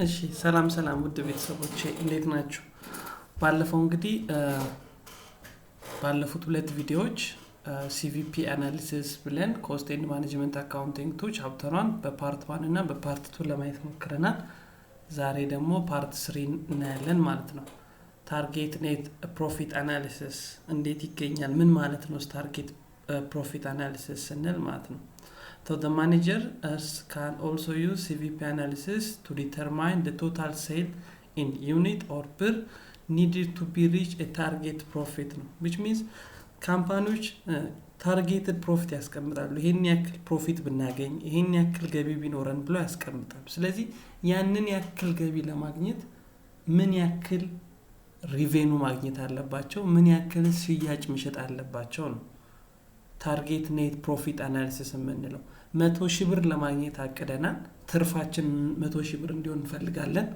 እሺ ሰላም ውድ ቤተሰቦቼ እንዴት ናችሁ? ባለፈው እንግዲህ ባለፉት ሁለት ቪዲዮዎች CVP አናሊሲስ ብለን ኮስት ኤንድ ማኔጅመንት አካውንቲንግ ቱ ቻፕተር 1 በፓርት 1 እና በፓርት 2 ለማየት ሞክረናል። ዛሬ ደግሞ ፓርት 3 እናያለን ማለት ነው። ታርጌት ኔት ፕሮፊት አናሊሲስ እንዴት ይገኛል? ምን ማለት ነው ታርጌት ፕሮፊት አናሊሲስ ስንል ማለት ነው። So the managers can also use CVP analysis to determine the total sale in unit or per needed to be reach a target profit ነው which means ካምፓኒዎች ታርጌትድ ፕሮፊት ያስቀምጣሉ። ይሄን ያክል ፕሮፊት ብናገኝ ይሄን ያክል ገቢ ቢኖረን ብለው ያስቀምጣሉ። ስለዚህ ያንን ያክል ገቢ ለማግኘት ምን ያክል ሪቬኑ ማግኘት አለባቸው፣ ምን ያክል ሽያጭ መሸጥ አለባቸው ነው ታርጌት ኔት ፕሮፊት አናሊሲስ የምንለው። 100,000 ብር ለማግኘት አቅደናል። ትርፋችን 100,000 ብር እንዲሆን እንፈልጋለን።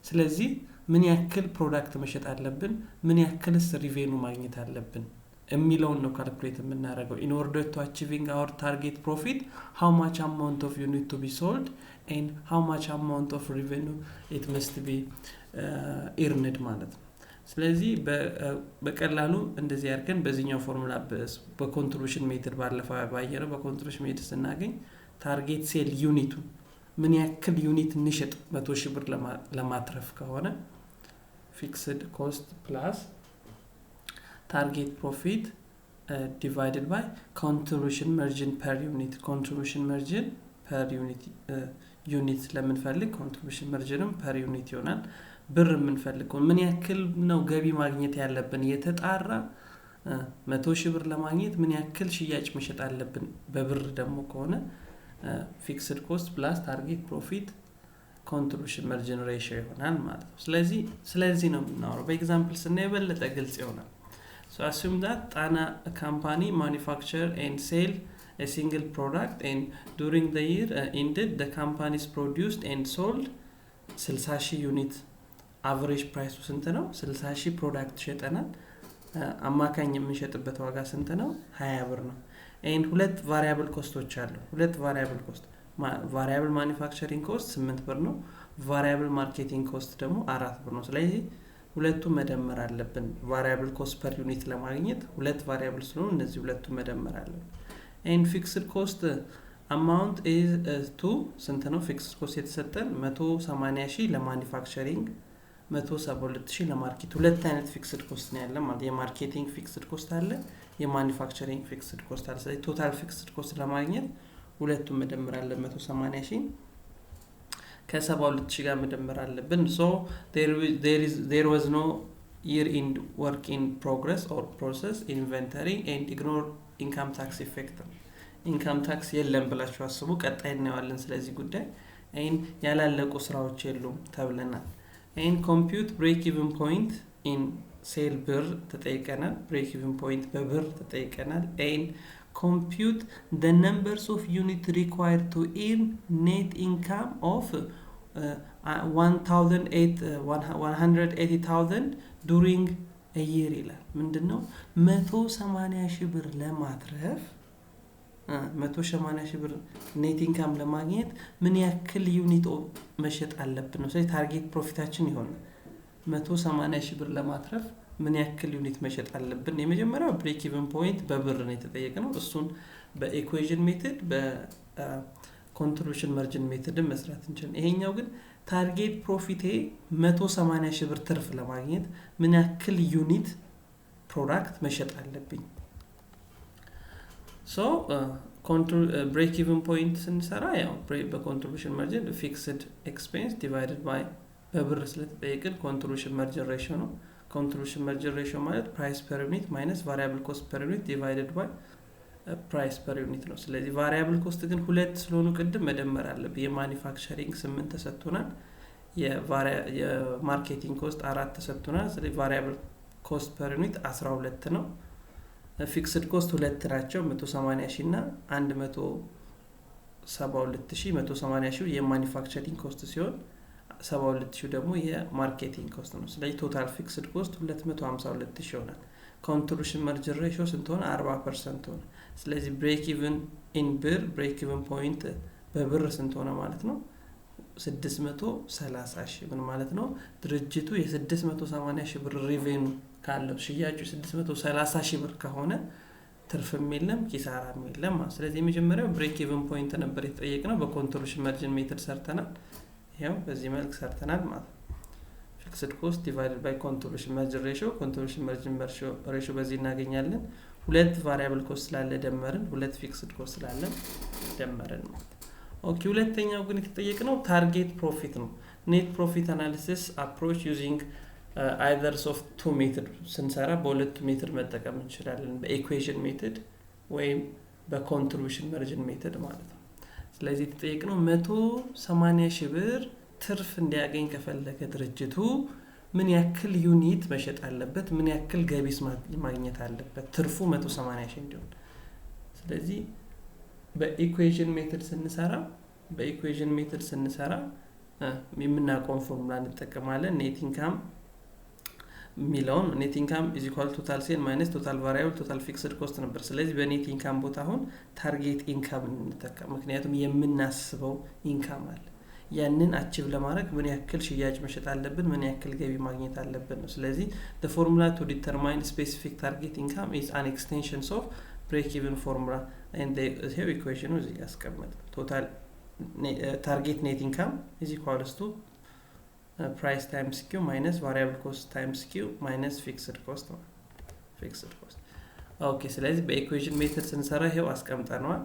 ስለዚህ ምን ያክል ፕሮዳክት መሸጥ አለብን፣ ምን ያክልስ ሪቬኑ ማግኘት አለብን የሚለውን ነው ካልኩሌት የምናደርገው። in order to achieving our target profit, how much amount of unit to be sold and how much amount of revenue it must be earned ማለት ነው። ስለዚህ በቀላሉ እንደዚህ አድርገን በዚህኛው ፎርሙላ በኮንትሪቢዩሽን ሜተድ ባለፈው ባየነው በኮንትሪቢዩሽን ሜተድ ስናገኝ ታርጌት ሴል ዩኒቱ ምን ያክል ዩኒት እንሸጥ 100,000 ብር ለማትረፍ ከሆነ ፊክስድ ኮስት ፕላስ ታርጌት ፕሮፊት ዲቫይድድ ባይ ኮንትሪቢዩሽን ማርጂን ፐር ዩኒት። ኮንትሪቢዩሽን ማርጂን ፐር ዩኒት ለምንፈልግ ኮንትሪቢዩሽን ማርጂንም ፐር ዩኒት ይሆናል። ብር የምንፈልገው ምን ያክል ነው ገቢ ማግኘት ያለብን የተጣራ 100,000 ብር ለማግኘት ምን ያክል ሽያጭ መሸጥ አለብን በብር ደግሞ ከሆነ ፊክስድ ኮስት ፕላስ ታርጌት ፕሮፊት ኮንትሪቢዩሽን ማርጂን ሬሽዮ ይሆናል ማለት ነው። ስለዚህ ነው የምናወራው። በኤግዛምፕል ስናይ የበለጠ ግልጽ ይሆናል። so assume that Tana company manufacture and sell a single product and during the year ended the companies produced and sold 60,000 ዩኒት። አቨሬጅ ፕራይሱ ስንት ነው? 60,000 ፕሮዳክት ሸጠናል። አማካኝ የምንሸጥበት ዋጋ ስንት ነው? 20 ብር ነው። and ሁለት ቫሪያብል ኮስቶች አሉ። ሁለት ቫሪያብል ኮስት ቫሪያብል ማኒፋክቸሪንግ ኮስት 8 ብር ነው። ቫሪያብል ማርኬቲንግ ኮስት ደግሞ 4 ብር ነው። ስለዚህ ሁለቱ መደመር አለብን። ቫሪያብል ኮስት ፐር ዩኒት ለማግኘት ሁለት ቫሪያብል ስለሆኑ እነዚህ ሁለቱ መደመር አለብን። and fixed cost amount is to ስንት ነው? ፊክስድ ኮስት የተሰጠን 180,000 ለማኒፋክቸሪንግ 172,000 ለማርኬት። ሁለት አይነት ፊክስድ ኮስት ነው ያለ ማለት የማርኬቲንግ ፊክስድ ኮስት አለ፣ የማኒፋክቸሪንግ ፊክስድ ኮስት አለ። ስለዚህ ቶታል ፊክስድ ኮስት ለማግኘት ሁለቱም መደመር አለብን። 180,000 ከ72,000 ጋር መደመር አለብን። so there was no year end work in progress or process inventory and ignore income tax effect። ኢንካም ታክስ የለም ብላችሁ አስቡ። ቀጣይ እናያለን ስለዚህ ጉዳይ። ያላለቁ ስራዎች የሉም ተብለናል። compute break even point in sale ብር ተጠይቀናል። break even point በብር ተጠይቀናል። compute the numbers of unit required to earn net income of 180,000 during a year ይላል። ምንድነው? 180,000 ብር ለማትረፍ 180,000 ብር ኔት ኢንካም ለማግኘት ምን ያክል ዩኒት መሸጥ አለብን ነው። ስለዚህ ታርጌት ፕሮፊታችን ይሆን 180,000 ብር ለማትረፍ ምን ያክል ዩኒት መሸጥ አለብን። የመጀመሪያው ብሬክ ኢቭን ፖይንት በብር ነው የተጠየቀው። እሱን በኢኩዌሽን ሜተድ በኮንትሪቢዩሽን ማርጂን ሜተድ መስራት እንችላለን። ይሄኛው ግን ታርጌት ፕሮፊቴ 180,000 ብር ትርፍ ለማግኘት ምን ያክል ዩኒት ፕሮዳክት መሸጥ አለብኝ። so break even point ስንሰራ ያው በኮንትሪቢዩሽን ማርጂን ፊክስድ ኤክስፔንስ ዲቫይድድ ባይ በብር ስለተጠየቀን ኮንትሪቢዩሽን ማርጂን ሬሽዮ ነው። ኮንትሪቢዩሽን ማርጂን ሬሽዮ ማለት ፕራይስ ፐር ዩኒት ማይነስ ቫሪያብል ኮስት ፐር ዩኒት ዲቫይድድ ባይ ፕራይስ ፐር ዩኒት ነው። ስለዚህ ቫሪያብል ኮስት ግን ሁለት ስለሆኑ ቅድም መደመር አለብን። የማኒፋክቸሪንግ 8 ተሰጥቶናል፣ የማርኬቲንግ ኮስት 4 ተሰጥቶናል። ስለዚህ ቫሪያብል ኮስት ፐር ዩኒት 12 ነው። ፊክስድ ኮስት ሁለት ናቸው፣ 180,000 እና 172,000። 180,000 የማኒፋክቸሪንግ ኮስት ሲሆን 72,000 ደግሞ የማርኬቲንግ ኮስት ነው። ስለዚህ ቶታል ፊክስድ ኮስት 252,000 ይሆናል። ኮንትሪቢዩሽን ማርጂን ሬሽዮ ስንት ሆነ? 40% ሆነ። ስለዚህ ብሬክ ኢቭን ኢን ብር ብሬክ ኢቭን ፖይንት በብር ስንት ሆነ ማለት ነው? 630 ሺህ ምን ማለት ነው? ድርጅቱ የ680 ሺህ ብር ሪቬኑ ካለው ሽያጩ 630 ሺህ ብር ከሆነ ትርፍም የለም ኪሳራም የለም ማለት። ስለዚህ የመጀመሪያው ብሬክ ኢቭን ፖይንት ነበር የተጠየቅነው። በኮንትሪቢዩሽን ማርጂን ሜተድ ሰርተናል። ይሄው በዚህ መልክ ሰርተናል ማለት ነው። ፊክስድ ኮስት ዲቫይድድ ባይ ኮንትሪቢዩሽን ማርጂን ሬሽዮ፣ ኮንትሪቢዩሽን ማርጂን ሬሽዮ በዚህ እናገኛለን። ሁለት ቫሪያብል ኮስት ስላለ ደመርን፣ ሁለት ፊክስድ ኮስት ስላለ ደመርን ማለት። ኦኬ ሁለተኛው ግን የተጠየቅነው ታርጌት ፕሮፊት ነው። ኔት ፕሮፊት አናሊሲስ አፕሮች ዩዚንግ አይዘርስ ኦፍ ቱ ሜትድ ስንሰራ በሁለቱ ሜትድ መጠቀም እንችላለን። በኢኩዌሽን ሜትድ ወይም በኮንትሪቢዩሽን ማርጂን ሜትድ ማለት ነው። ስለዚህ የተጠየቅነው 180 ሺህ ብር ትርፍ እንዲያገኝ ከፈለገ ድርጅቱ ምን ያክል ዩኒት መሸጥ አለበት፣ ምን ያክል ገቢስ ማግኘት አለበት ትርፉ 180 ሺህ እንዲሆን። ስለዚህ በኢኩዌሽን ሜትድ ስንሰራ የምናውቀውን ፎርሙላ እንጠቀማለን። ኔት ኢንካም የሚለውን ኔት ኢንካም ኢዝ ኢኳል ቶታል ሴል ማይነስ ቶታል ቫሪያብል ቶታል ፊክስድ ኮስት ነበር። ስለዚህ በኔት ኢንካም ቦታ አሁን ታርጌት ኢንካም እንጠቀም፣ ምክንያቱም የምናስበው ኢንካም አለ። ያንን አቺቭ ለማድረግ ምን ያክል ሽያጭ መሸጥ አለብን፣ ምን ያክል ገቢ ማግኘት አለብን ነው። ስለዚህ the formula to determine specific target income is an extension of break even formula and the equation is ያስቀመጥ total target net income is equals to price times q minus variable cost times q minus fixed cost. ኦኬ ስለዚህ በኢኩዌሽን ሜተድ ስንሰራ ይሄው አስቀምጠናል።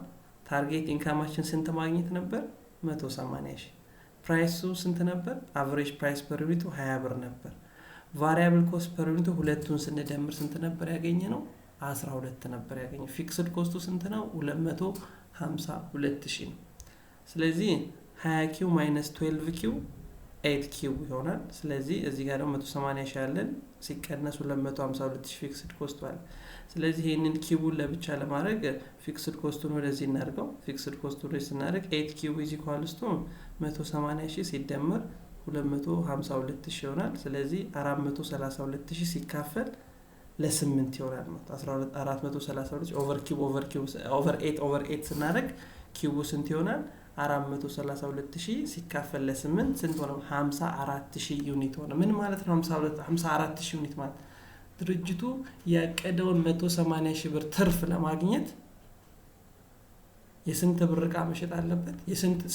ታርጌት ኢንካማችን ስንት ማግኘት ነበር? 180 ሺህ። ፕራይሱ ስንት ነበር? አቨሬጅ ፕራይስ ፐር ዩኒቱ 20 ብር ነበር። ቫሪያብል ኮስት ፐር ዩኒቱ ሁለቱን ስንደምር ስንት ነበር ያገኘነው? 12 ነበር ያገኘው። ፊክስድ ኮስቱ ስንት ነው? 252 ሺህ ነው። ስለዚህ 20 ኪው ማይነስ 12 ኪው 8 ኪው ይሆናል። ስለዚህ እዚህ ጋር ደግሞ 180 ሺህ አለን ሲቀነስ 252 ሺህ ፊክስድ ኮስት አለ። ስለዚህ ይሄንን ኪቡን ለብቻ ለማድረግ ፊክስድ ኮስቱን ወደዚህ እናድርገው። ፊክስድ ኮስቱን ወደዚህ ስናደርግ 8 ኪው ኢዝ ኢኳልስ ቱ 180 ሺህ ሲደመር 252 ሺህ ይሆናል። ስለዚህ 432 ሺህ ሲካፈል ለ8 ይሆናል ማለት 432 ኦቨር 8 ስናደርግ ኪቡ ስንት ይሆናል? 432 ሺህ ሲካፈል ለ8 ስንት ሆነ? 54 ሺህ ዩኒት ሆነ። ምን ማለት ነው? 54 ሺህ ዩኒት ማለት ድርጅቱ ያቀደውን 180 ሺህ ብር ትርፍ ለማግኘት የስንት ብር ዕቃ መሸጥ አለበት?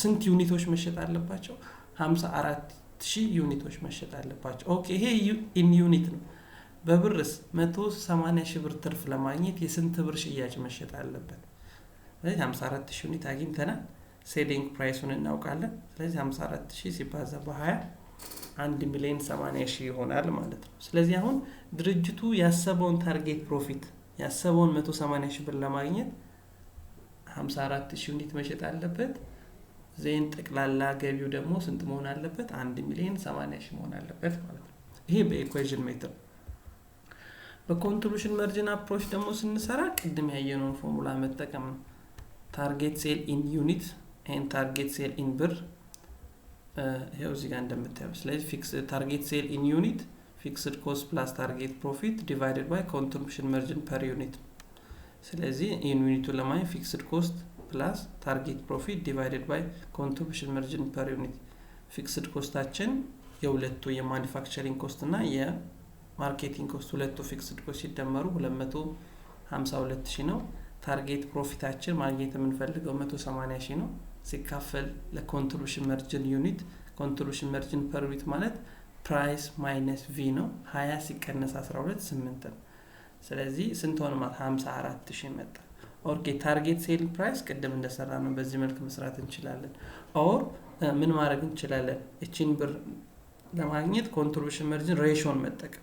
ስንት ዩኒቶች መሸጥ አለባቸው? 54 ሺህ ዩኒቶች መሸጥ አለባቸው። ኦኬ ይሄ ኢን ዩኒት ነው። በብርስ 180 ሺህ ብር ትርፍ ለማግኘት የስንት ብር ሽያጭ መሸጥ አለበት? ስለዚህ 54 ሺህ ዩኒት አግኝተናል። ሴሊንግ ፕራይሱን እናውቃለን። ስለዚህ 54 ሺህ ሲባዛ በ20 1,80,000 ይሆናል ማለት ነው። ስለዚህ አሁን ድርጅቱ ያሰበውን ታርጌት ፕሮፊት ያሰበውን 180 ሺህ ብር ለማግኘት 54 ሺህ ዩኒት መሸጥ አለበት። ዜን ጠቅላላ ገቢው ደግሞ ስንት መሆን አለበት? 1,80,000 መሆን አለበት ማለት ነው። ይሄ በኢኩዌሽን ሜትድ። በኮንትሪቢዩሽን ማርጂን አፕሮች ደግሞ ስንሰራ ቅድም ያየነውን ፎርሙላ መጠቀም ነው። ታርጌት ሴል ኢን ዩኒት ኤንድ ታርጌት ሴል ኢን ብር ይሄው እዚህ ጋር እንደምታዩ። ስለዚህ ፊክስ ታርጌት ሴል ኢን ዩኒት ፊክስድ ኮስት ፕላስ ታርጌት ፕሮፊት ዲቫይድድ ባይ ኮንትሪቢዩሽን ማርጂን ፐር ዩኒት። ስለዚህ ኢን ዩኒቱ ለማግኘት ፊክስድ ኮስት ፕላስ ታርጌት ፕሮፊት ዲቫይድድ ባይ ኮንትሪቢዩሽን ማርጂን ፐር ዩኒት። ፊክስድ ኮስታችን የሁለቱ የማኑፋክቸሪንግ ኮስት እና የማርኬቲንግ ኮስት ሁለቱ ፊክስድ ኮስት ሲደመሩ 252 ሺህ ነው። ታርጌት ፕሮፊታችን ማግኘት የምንፈልገው 180 ሺህ ነው ሲካፈል ለኮንትሪቢዩሽን ማርጂን ዩኒት። ኮንትሪቢዩሽን ማርጂን ፐር ዩኒት ማለት ፕራይስ ማይነስ ቪ ነው። 20 ሲቀነስ 12 8 ነው። ስለዚህ ስንት ሆነ ማለት 54 ሺህ መጣ። ኦኬ ታርጌት ሴል ፕራይስ ቅድም እንደሰራ ነው በዚህ መልክ መስራት እንችላለን። ኦር ምን ማድረግ እንችላለን? እቺን ብር ለማግኘት ኮንትሪቢዩሽን ማርጂን ሬሽዮን መጠቀም።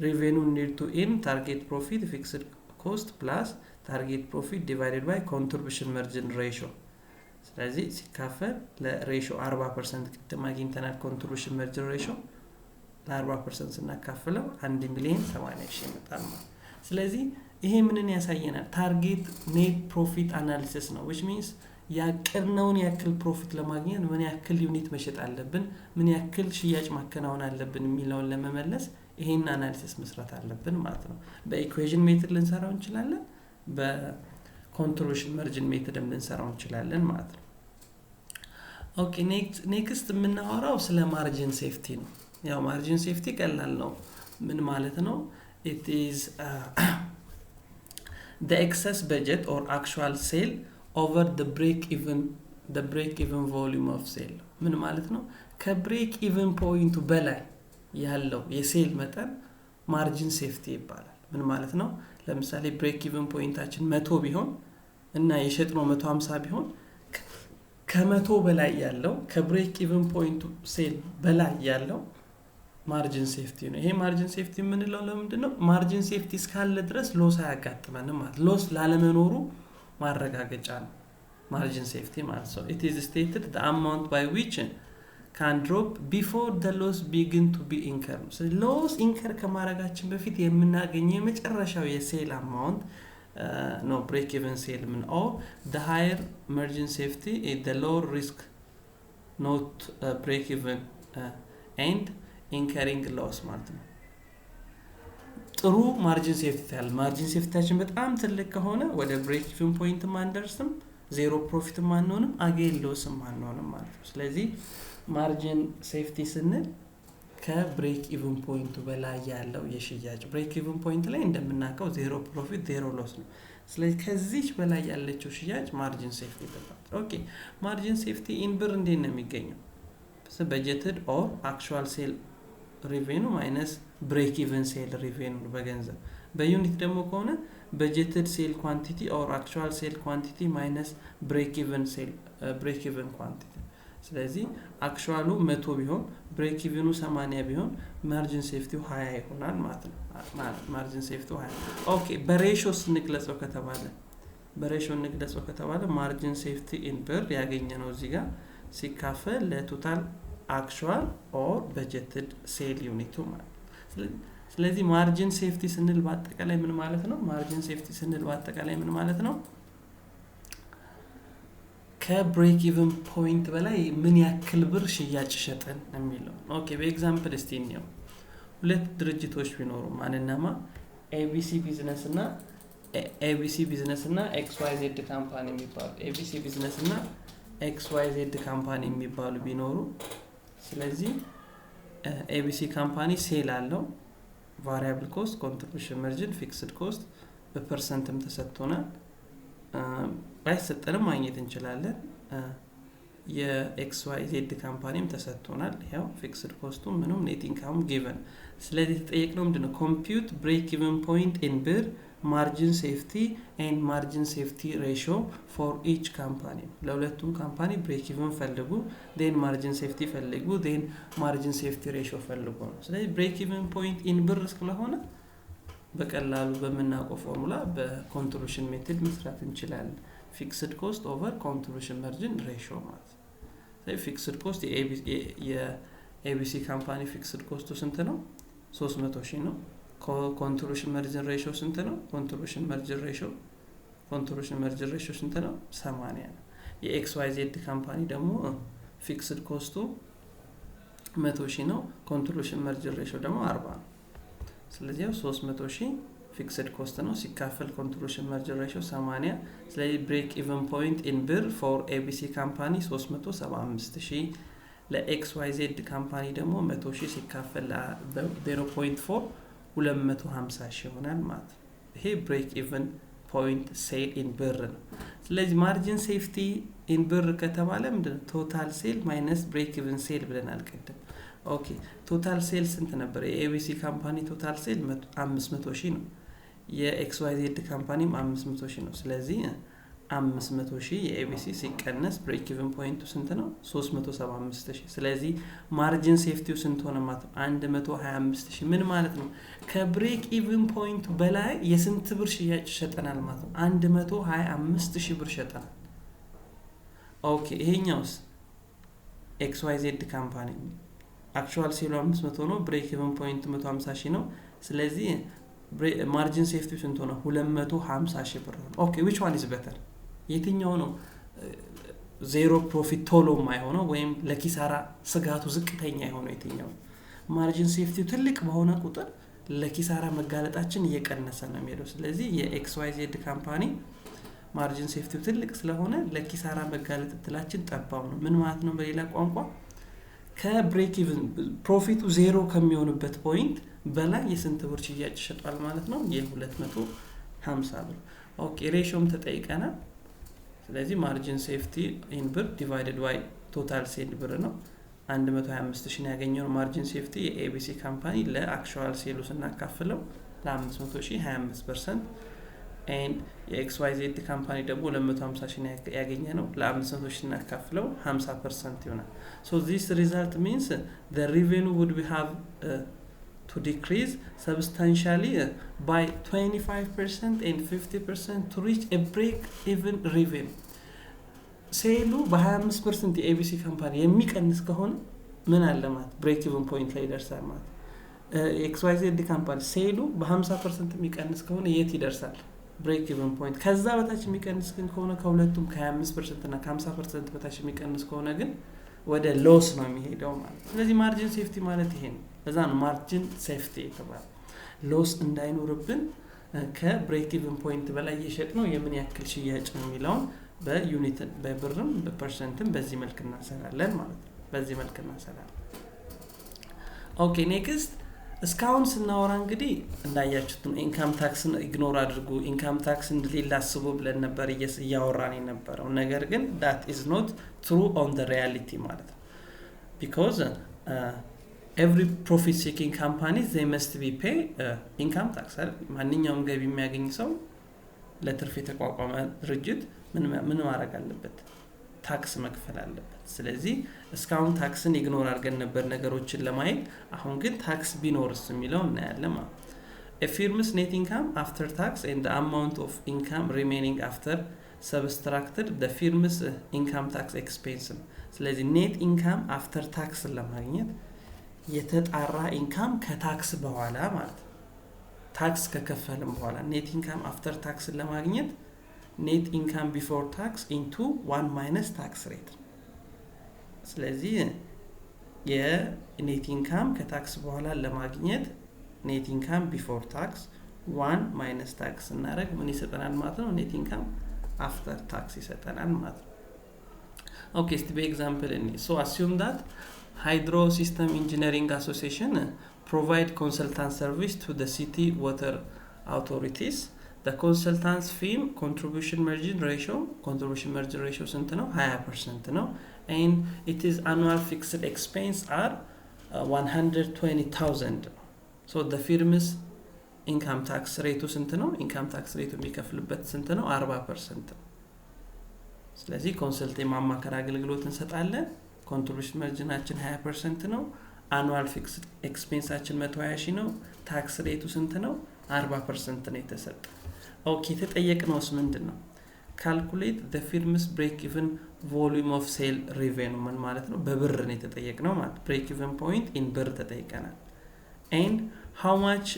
ሬቬኒው ኒድ ቱ ኢን ታርጌት ፕሮፊት ፊክስድ ኮስት ፕላስ ታርጌት ፕሮፊት ዲቫይድድ ባይ ኮንትሪቢዩሽን ማርጂን ሬሽዮ። ስለዚህ ሲካፈል ለሬሽዮ 40% ቅድም አግኝተናል። ኮንትሪቢዩሽን ማርጂን ሬሽዮ ለ40% ስናካፍለው 1,80,000 ይመጣል ማለት። ስለዚህ ይሄ ምንን ያሳየናል? ታርጌት ኔት ፕሮፊት አናሊሲስ ነው። which means ያቀድነውን ያክል ፕሮፊት ለማግኘት ምን ያክል ዩኒት መሸጥ አለብን፣ ምን ያክል ሽያጭ ማከናወን አለብን የሚለውን ለመመለስ ይሄን አናሊሲስ መስራት አለብን ማለት ነው። በኢኩዌሽን ሜትድ ልንሰራው እንችላለን፣ በኮንትሪቢዩሽን ማርጂን ሜትድም ልንሰራው እንችላለን ማለት ነው። ኦኬ ኔክስት የምናወራው ስለ ማርጂን ሴፍቲ ነው። ያው ማርጂን ሴፍቲ ቀላል ነው። ምን ማለት ነው? it is the excess budget or actual sale over the break even volume of sale። ምን ማለት ነው? ከብሬክ ኢቨን ፖይንቱ በላይ ያለው የሴል መጠን ማርጂን ሴፍቲ ይባላል። ምን ማለት ነው? ለምሳሌ ብሬክ ኢቨን ፖይንታችን 100 ቢሆን እና የሸጥነው 150 ቢሆን ከ100 በላይ ያለው ከብሬክ ኢቨን ፖይንቱ ሴል በላይ ያለው ማርጂን ሴፍቲ ነው። ይሄ ማርጂን ሴፍቲ የምንለው ለምንድን ነው? ማርጂን ሴፍቲ እስካለ ድረስ ሎስ አያጋጥመንም ማለት ሎስ ላለመኖሩ ማረጋገጫ ነው ማርጂን ሴፍቲ ማለት ነው። it is stated the amount by which can drop before the loss begin to be incurred። ስለዚህ ሎስ ኢንከር ከማረጋችን በፊት የምናገኘው የመጨረሻው የሴል አማውንት no break even sale ምን or the higher margin safety is the lower risk not break even and incurring loss ማለት ነው። ጥሩ ማርጂን ሴፍቲ ያለ ማርጂን ሴፍቲያችን በጣም ትልቅ ከሆነ ወደ ብሬክ ኢቨን ፖይንት ማንደርስም ዜሮ ፕሮፊት ማንሆንም አጌን ሎስም ማንሆንም ማለት ነው። ስለዚህ ማርጂን ሴፍቲ ስንል ከብሬክ ኢቨን ፖይንቱ በላይ ያለው የሽያጭ ብሬክ ኢቨን ፖይንት ላይ እንደምናውቀው ዜሮ ፕሮፊት ዜሮ ሎስ ነው። ስለዚህ ከዚህ በላይ ያለችው ሽያጭ ማርጂን ሴፍቲ ይባላል። ኦኬ ማርጂን ሴፍቲ ኢን ብር እንዴት ነው የሚገኘው? በጀትድ ኦር አክቹዋል ሴል ሬቬኑ ማይነስ ብሬክ ኢቨን ሴል ሬቬኑ በገንዘብ በዩኒት ደግሞ ከሆነ በጀትድ ሴል ኳንቲቲ ኦር አክቹዋል ሴል ኳንቲቲ ማይነስ ብሬክ ኢቨን ኳንቲቲ። ስለዚህ አክቹዋሉ 100 ቢሆን ብሬክ ኢቨኑ 80 ቢሆን ማርጂን ሴፍቲው 20 ይሆናል ማለት ነው። ማርጂን ሴፍቲው 20። ኦኬ በሬሽዮ እንግለጸው ከተባለ ማርጂን ሴፍቲ ኢን ብር ያገኘነው እዚህ ጋር ሲካፈል ለቶታል አክቹዋል ኦር በጀትድ ሴል ዩኒቱ ማለት ነው። ስለዚህ ማርጂን ሴፍቲ ስንል በአጠቃላይ ምን ማለት ነው? ማርጂን ሴፍቲ ስንል በአጠቃላይ ምን ማለት ነው? ከብሬክ ኢቨን ፖይንት በላይ ምን ያክል ብር ሽያጭ ሸጠን የሚለው። ኦኬ በኤግዛምፕል እስቲ እንየው። ሁለት ድርጅቶች ቢኖሩ ማንናማ ኤቢሲ ቢዝነስ እና ኤክስዋይዜድ ካምፓኒ የሚባሉ ኤቢሲ ቢዝነስ እና ኤክስዋይዜድ ካምፓኒ የሚባሉ ቢኖሩ ስለዚህ ኤቢሲ ካምፓኒ ሴል አለው ቫሪያብል ኮስት ኮንትሪቢዩሽን ማርጂን ፊክስድ ኮስት በፐርሰንትም ተሰጥቶናል። ባይሰጠንም ማግኘት እንችላለን። የኤክስዋይዜድ ካምፓኒም ተሰጥቶናል። ያው ፊክስድ ኮስቱ ምንም ኔት ኢንካም ጊቨን። ስለዚህ ተጠየቅነው ምንድነው? ኮምፒውት ብሬክ ኢቨን ፖይንት ኢን ብር ማርጂን ሴፍቲ ኤንድ ማርጂን ሴፍቲ ሬሽዮ ፎር ኢች ካምፓኒ። ለሁለቱም ካምፓኒ ብሬክ ኢቨን ፈልጉ ዴን ማርጂን ሴፍቲ ፈልጉ ዴን ማርጂን ሴፍቲ ሬሽዮ ፈልጉ ነው። ስለዚህ ብሬክ ኢቨን ፖይንት ኢን ብር ስለሆነ በቀላሉ በመናቆ ፎርሙላ በኮንትሪቢዩሽን ሜተድ መስራት እንችላለን። ፊክስድ ኮስት ኦቨር ኮንትሪቢዩሽን ማርጂን ሬሽዮ ማለት ነው። ስለዚህ ፊክስድ ኮስት የኤቢሲ ካምፓኒ ፊክስድ ኮስቱ ስንት ነው? 300,000 ነው። ኮንትሪቢዩሽን ማርጂን ሬሽዮ ስንት ነው? ኮንትሪቢዩሽን ማርጂን ሬሽዮ ስንት ነው? 80 ነው። የኤክስዋይዜድ ካምፓኒ ደግሞ ፊክስድ ኮስቱ 100,000 ነው። ኮንትሪቢዩሽን ማርጂን ሬሽዮ ደግሞ 40 ነው። ስለዚህ 300,000 ፊክስድ ኮስት ነው ሲካፈል ኮንትሪቢዩሽን ማርጂን ሬሽዮ 80። ስለዚህ ብሬክ ኢቨን ፖይንት ኢን ብር ፎር ኤቢሲ ካምፓኒ 375,000 ለኤክስዋይዜድ ካምፓኒ ደግሞ 100,000 ሲካፈል 0.4 250,000 ይሆናል ማለት ነው። ይሄ ብሬክ ኢቨን ፖይንት ሴል ኢን ብር ነው። ስለዚህ ማርጂን ሴፍቲ ኢን ብር ከተባለ ምንድነው? ቶታል ሴል ማይነስ ብሬክ ኢቨን ሴል ብለናል ቅድም። ኦኬ ቶታል ሴል ስንት ነበር? የኤቢሲ ካምፓኒ ቶታል ሴል 500,000 ነው። የኤክስዋይዜድ ካምፓኒም 500,000 ነው። ስለዚህ 500,000 የኤቢሲ ሲቀነስ ብሬክ ኢቨን ፖይንቱ ስንት ነው? 375,000። ስለዚህ ማርጂን ሴፍቲው ስንት ሆነ ማለት ነው? 125,000። ምን ማለት ነው? ከብሬክ ኢቨን ፖይንቱ በላይ የስንት ብር ሽያጭ ሸጠናል ማለት ነው? 125,000 ብር ሸጠናል። ኦኬ ይሄኛውስ ኤክስዋይዜድ ካምፓኒ አክቹዋል ሴሉ 500 ነው። ብሬክ ኢቨን ፖይንት 150,000 ነው። ስለዚህ ማርጂን ሴፍቲው ስንት ሆነ? 250,000 ብር ነው። ኦኬ which one is better? የትኛው ነው ዜሮ ፕሮፊት ቶሎ የማይሆነው ወይም ለኪሳራ ስጋቱ ዝቅተኛ የሆነው የትኛው? ማርጂን ሴፍቲው ትልቅ በሆነ ቁጥር ለኪሳራ መጋለጣችን እየቀነሰ ነው የሚሄደው። ስለዚህ የኤክስዋይዜድ ካምፓኒ ማርጂን ሴፍቲው ትልቅ ስለሆነ ለኪሳራ መጋለጥ እድላችን ጠባብ ነው። ምን ማለት ነው? በሌላ ቋንቋ ከብሬክ ኢቭን ፕሮፊቱ ዜሮ ከሚሆንበት ፖይንት በላይ የስንት ብር ሽያጭ ይሸጣል ማለት ነው? የ250 ብር። ኦኬ ሬሾም ተጠይቀናል። ስለዚህ ማርጂን ሴፍቲ ኢን ብር ዲቫይድድ ባይ ቶታል ሴል ብር ነው። 125,000 ያገኘው ማርጂን ሴፍቲ የኤቢሲ ካምፓኒ ለአክቹዋል ሴሉ ስናካፍለው ለ500,000 25% and የኤክስዋይዜድ ካምፓኒ ደግሞ 250,000 ያገኘ ነው ለ500,000 ስናካፍለው 50% ይሆናል። so this result means the revenue would be have to decrease substantially by 25% and 50% to reach a break even revenue. ሴሉ በ25% የኤቢሲ ካምፓኒ የሚቀንስ ከሆነ ምን አለ ማለት ብሬክ ኢቭን ፖይንት ላይ ይደርሳል ማለት። ኤክስዋይዜድ ካምፓኒ ሴሉ በ50% የሚቀንስ ከሆነ የት ይደርሳል? ብሬክ ኢቭን ፖይንት። ከዛ በታች የሚቀንስ ግን ከሆነ ከሁለቱም ከ25% እና ከ50% በታች የሚቀንስ ከሆነ ግን ወደ ሎስ ነው የሚሄደው ማለት። ስለዚህ ማርጂን ሴፍቲ ማለት ይሄ ነው። ለዛ ነው ማርጂን ሴፍቲ የተባለው። ሎስ እንዳይኖርብን ከብሬክ ኢቭን ፖይንት በላይ እየሸጥ ነው የምን ያክል ሽያጭ ነው የሚለውን በዩኒት በብርም በፐርሰንትም በዚህ መልክ እናሰራለን ማለት ነው። በዚህ መልክ እናሰራለን። ኦኬ ኔክስት እስካሁን ስናወራ እንግዲህ እንዳያችሁት ኢንካም ታክስን ኢግኖር አድርጉ ኢንካም ታክስ እንደሌላ አስቡ ብለን ነበር እያወራን የነበረው። ነገር ግን that is not true on the reality ማለት ነው። because every profit seeking company they must be pay income tax። ማንኛውም ገቢ የሚያገኝ ሰው ለትርፍ የተቋቋመ ድርጅት ምን ማድረግ አለበት? ታክስ መክፈል አለበት። ስለዚህ እስካሁን ታክስን ኢግኖር አድርገን ነበር ነገሮችን ለማየት። አሁን ግን ታክስ ቢኖርስ የሚለው እናያለን ማለት ነው። a firm's net income after tax and the amount of income remaining after subtracted the firm's income tax expense። ስለዚህ net income after tax ለማግኘት የተጣራ ኢንካም ከታክስ በኋላ ማለት ነው። ታክስ ከከፈልን በኋላ net income after tax ለማግኘት net income before tax into 1 minus tax rate። ስለዚህ የኔት ኢንካም ከታክስ በኋላ ለማግኘት net income before tax 1 minus tax እናደርግ ምን ይሰጠናል ማለት ነው? net income after tax ይሰጠናል ማለት ነው። ኦኬ እስቲ በኤግዛምፕል እኔ so assume that Hydro System Engineering Association provide consultant service to the city water authorities. The consultant's fee contribution margin ratio ስንት ነው? 20% ነው and it is annual fixed expense are 120,000. so the firm's income tax rate ስንት ነው? income tax rate የሚከፍልበት ስንት ነው? 40%። ስለዚህ ኮንሰልት የማማከር አገልግሎት እንሰጣለን። contribution marginአችን 20% ነው። annual fixed expenseአችን 120,000 ነው። ታክስ ሬቱ ስንት ነው? 40% ነው የተሰጠ። ኦኬ ተጠየቅነውስ ምንድነው? calculate the firm's break even volume of sale revenue ምን ማለት ነው? በብር ነው የተጠየቅነው ማለት break even point in ብር ተጠይቀናል። and how much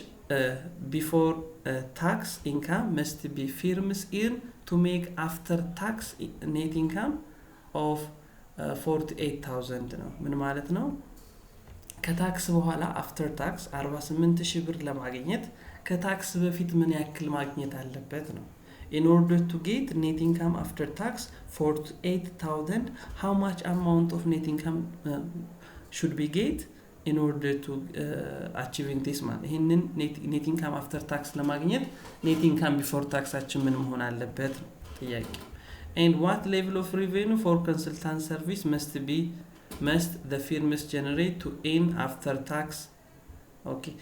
before tax income must be firms earn to make after tax net income of 48,000 ነው። ምን ማለት ነው? ከታክስ በኋላ after tax 48,000 ብር ለማግኘት ከታክስ በፊት ምን ያክል ማግኘት አለበት ነው። in order to get net income after tax 48,000 how much amount of net income should be get in order to achieving this ማለት ይሄንን net income after tax ለማግኘት net income before taxአችን ምን መሆን አለበት ነው ጥያቄ። and what level of revenue for consultant service must the firms generate to earn after tax. okay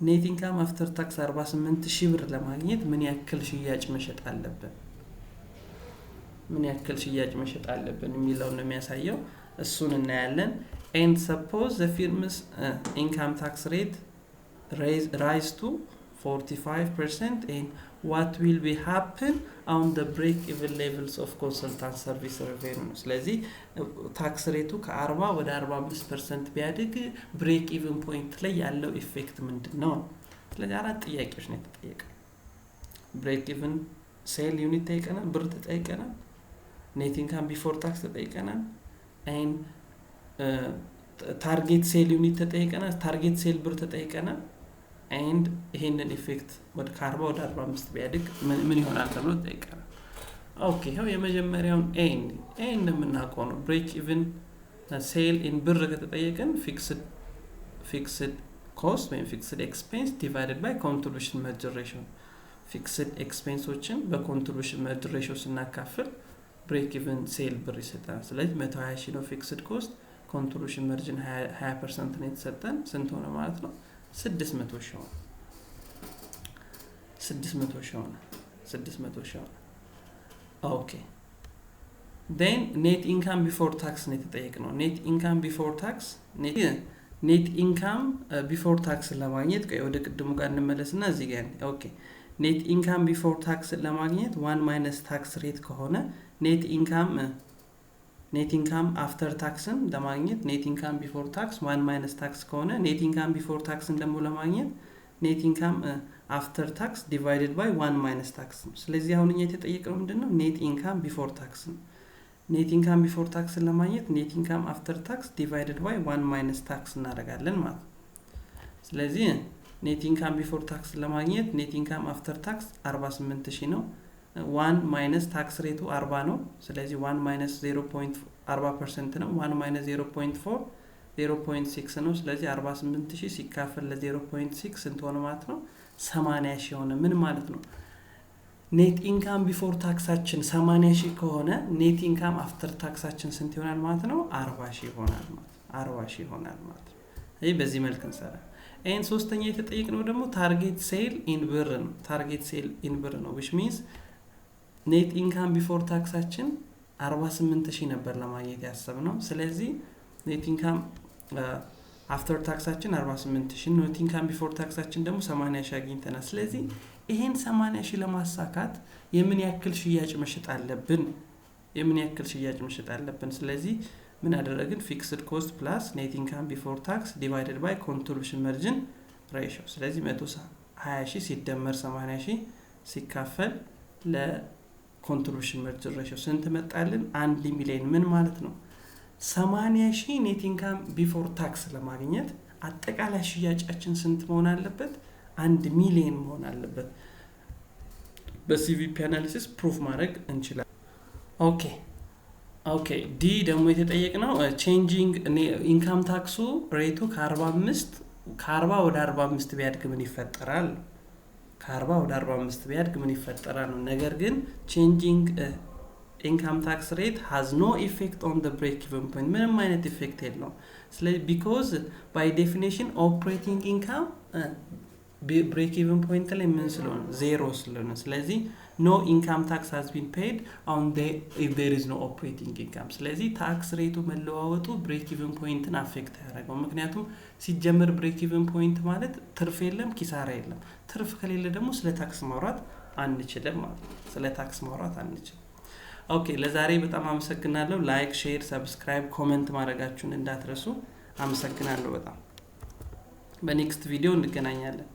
net income after tax 48,000 ብር ለማግኘት ምን ያክል ሽያጭ መሸጥ አለብን የሚለው ነው የሚያሳየው። እሱን እናያለን። and suppose the firm's income tax rate rise to 45% and what will be happen on the break even levels of consultant service revenue. ስለዚህ ታክስ ሬቱ ከ40 ወደ 45% ቢያድግ break even point ላይ ያለው ኢፌክት ምንድነው? ስለዚህ አራት ጥያቄዎች ነው የተጠየቀው። break even sale unit ተጠይቀናል፣ ብር ተጠይቀናል፣ net income before tax ተጠይቀናል and target sale unit ተጠይቀናል፣ target sale ብር ተጠይቀናል and ይሄንን ኢፌክት ወደ 40 ወደ 45 ቢያድግ ምን ይሆናል ተብሎ ተጠይቀናል። ኦኬ ይሄው የመጀመሪያውን ኤ እንደምናውቀው ነው ብሬክ ኢቭን ሴል ኢን ብር ከተጠየቀን ፊክስድ ኮስት ወይም ፊክስድ ኤክስፔንስ ዲቫይድድ ባይ ኮንትሪቢዩሽን መርጅ ሬሽዮ ፊክስድ ኤክስፔንሶችን በኮንትሪቢዩሽን መርጅ ሬሽዮ ስናካፍል ብሬክ ኢቭን ሴል ብር ይሰጣል። ስለዚህ 120 ሺህ ነው ፊክስድ ኮስት ኮንትሪቢዩሽን መርጅን 20% ነው የተሰጠን ስንት ሆነ ማለት ነው 600 ሺህ ሆነ 600 ሺህ ሆነ ኦኬ then net income before tax ነው የተጠየቅነው net income before tax ለማግኘት ወደ ቅድሙ ጋር እንመለስና እዚህ ጋር ኦኬ net income before tax ለማግኘት 1 minus tax rate ከሆነ net income after taxን ለማግኘት net income before tax 1 minus tax ከሆነ net income before taxን ደግሞ ለማግኘት net income after tax divided by 1 minus tax ስለዚህ አሁን እኛ የተጠየቀው ምንድነው net income before tax net income before tax ለማግኘት net income after tax divided by 1 minus tax እናደርጋለን ማለት ስለዚህ net income before tax ለማግኘት net income after tax 48000 ነው 1 minus tax rate 40 ነው ስለዚህ 1 minus 0.40% ነው 1 minus 0.4 0.6 ነው ስለዚህ 48000 ሲካፈል ለ0.6 ስንት ሆነ ማለት ነው 80000 ሆነ ምን ማለት ነው net income before taxአችን 80000 ከሆነ net income after taxአችን ስንት ይሆናል ማለት ነው 40000 ይሆናል ማለት ይሄ በዚህ መልኩ እንሰራ and ሶስተኛ የተጠየቅነው ደግሞ target sale in ብር ነው which means net income before taxአችን 48000 ነበር ለማግኘት ያሰብነው ስለዚህ net income after taxአችን 48000 net income before taxአችን ደግሞ 80000 አግኝተናል ስለዚህ ይሄን 80000 ለማሳካት የምን ያክል ሽያጭ መሸጥ አለብን ስለዚህ ምን አደረግን fixed cost plus net income before tax divided by contribution margin ratio ስለዚህ 120000 ሲደመር 80000 ሲካፈል ለcontribution margin ratio ስንት መጣልን 1 ሚሊዮን ምን ማለት ነው 80000 net income before tax ለማግኘት አጠቃላይ ሽያጫችን ስንት መሆን አለበት 1 ሚሊዮን መሆን አለበት በሲቪፒ አናሊሲስ ፕሩፍ ማድረግ እንችላለን ኦኬ ዲ ደግሞ የተጠየቅነው ቼንጂንግ ኢንካም ታክሱ ሬቱ ከ40 ወደ 45 ቢያድግ ምን ይፈጠራል ነው ነገር ግን ቼንጂንግ income tax rate has no effect on the break even point ምንም አይነት ኢፌክት የለውም ስለዚህ because by definition operating income break even point ላይ ምን ስለሆነ ዜሮ ስለሆነ ስለዚህ no income tax has been paid on the if there is no operating income ስለዚህ tax rate መለዋወጡ break even point አፌክት ያደርጋል ምክንያቱም ሲጀመር break even point ማለት ትርፍ የለም ኪሳራ የለም ትርፍ ከሌለ ደግሞ ስለ ታክስ ማውራት አንችልም ኦኬ ለዛሬ በጣም አመሰግናለሁ ላይክ ሼር ሰብስክራይብ ኮሜንት ማድረጋችሁን እንዳትረሱ አመሰግናለሁ በጣም በኔክስት ቪዲዮ እንገናኛለን